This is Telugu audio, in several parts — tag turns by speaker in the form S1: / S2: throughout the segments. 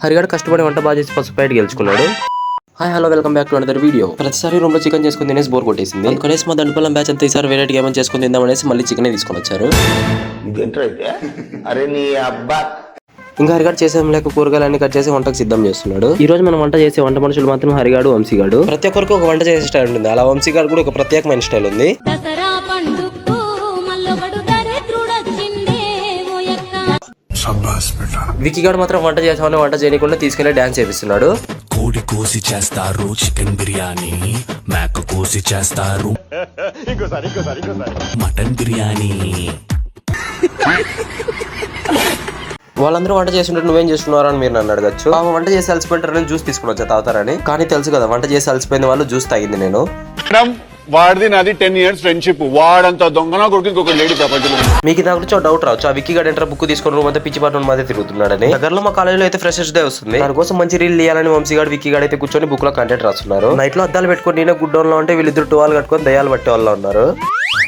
S1: హరిగాడు కష్టపడి వంట బాగా చేసి పసుపు ప్యాకెట్ గెలుచుకున్నాడు. Hi hello welcome back to another video. ప్రతిసారి రూమ్ లో చికెన్ చేసుకుని తినేసి బోర్ కొట్టేసింది. అందుకనేసి మా దండపల్లం బ్యాచ్ అంతా ఈసారి వెరైటీ ఏమైనా చేసుకుని తిందామనేసి మళ్ళీ చికెన్ తీసుకొని వచ్చారు. ఇంకా హరిగాడు చేసేం లేక కూరగాయలన్నీ కట్ చేసి వంటకు సిద్ధం చేస్తున్నాడు. ఈ రోజు మనం వంట చేసే వంట మనుషులు మాత్రం హరిగాడు, వంశీగాడు. ప్రతి ఒక్కరికి ఒక వంట చేసే స్టైల్ ఉంటుంది. అలా వంశీగాడు కూడా ఒక ప్రత్యేకమైన స్టైల్ ఉంది. వికీగాడు మాత్రం వంట చేసామని వంట చేయకుండా తీసుకెళ్లి డాన్స్ చేపిస్తున్నాడు.
S2: కోడి కోసి చేస్తారు చికెన్ బిర్యానీ, మేక కోసి చేస్తారు మటన్ బిర్యానీ.
S1: వాళ్ళందరూ వంట చేస్తుంటే నువ్వేం చేస్తున్నారా అని మీరు నన్ను అడగచ్చు. వంట చేసి అలసిపోయింటారని జ్యూస్ తీసుకుని వచ్చా తాగుతారని. కానీ తెలుసు కదా వంట చేసి అలసిపోయిన వాళ్ళు జ్యూస్ తాగింది నేను.
S3: వాడిది నాది 10 years ఫ్రెండ్షిప్. వాడంతా దొంగనా కొడుకు ఇంకొక లేడీ ప్రపంచంలో.
S1: మీకు దాని గురించి డౌట్ రావచ్చు, ఆ విక్కీ గారు ఎంటర్ బుక్ తీసుకుని రూమ్ అంతా పిచ్చి పట్టు మధ్య తిరుగుతున్నాడని. దగ్గరలో మా కాలేజీలో అయితే ఫ్రెషర్స్ డే వస్తుంది. దానికోసం మంచి రీల్ తీయాలని వంశీ గారు, విక్కీ గారు అయితే కూర్చొని బుక్ లో కంటెంట్ రాస్తున్నారు. నైట్ లో అద్దాలు పెట్టుకొని నేనే గుడ్ డౌన్ లో ఉంటే వీళ్ళిద్దరు టోవాలు కట్టుకొని దయాలు పట్టే వాళ్ళు ఉన్నారు.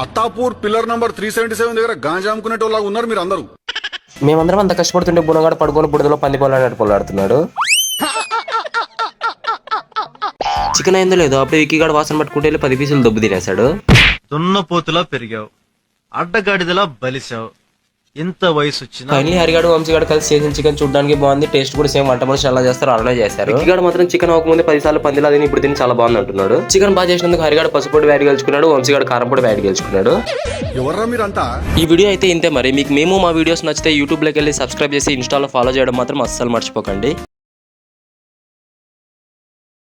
S3: అత్తాపూర్ పిల్లర్ నంబర్ 377 దగ్గర గాంజా అమ్ముకునేటోళ్ళగా ఉన్నారు మీరు అందరూ.
S1: మేమందరం అంత కష్టపడుతుంటే బుణగాడు పడుకొని బుడదలో పంది పొలాన్ని పొలాడుతున్నాడు. చికెన్ అయిందో లేదో అప్పుడు విక్కీగాడు వాసన పట్టుకుంటే 10 పీసులు దెబ్బ తినేశాడు.
S4: దున్నపోతులా పెరిగావు, అడ్డగాడిదలా బలిసావు, ఇంత వయసు వచ్చిన.
S1: ఫైనలీ హరిగాడు, వంశీగాడు కలిసి చేసిన చికెన్ చూడడానికి బాగుంది. టేస్ట్ కూడా సేమ్ వంట మనుషులు ఎలా చేస్తారో అలానే చేశారు. విక్కీగాడు మాత్రం చికెన్ అవ్వకముందే 10 సార్లు పందిలా తిని ఇప్పుడు తిని చాలా బాగుంది అంటున్నాడు. చికెన్ బాగా చేసినందుకు హరిగాడు పసుపొడి వ్యాడి గెలుచుకున్నాడు, వంశీగాడు కారం పొడి వ్యాడి గెలుచుకున్నాడు.
S3: ఎవర్రా మీరంతా?
S1: ఈ వీడియో అయితే ఇంతే. మరి మీకు మేము మా వీడియోస్ నచ్చితే యూట్యూబ్ లోకి వెళ్ళి సబ్స్క్రైబ్ చేసి ఇన్స్టాలో ఫాలో చేయడం మాత్రం అస్సలు మర్చిపోకండి.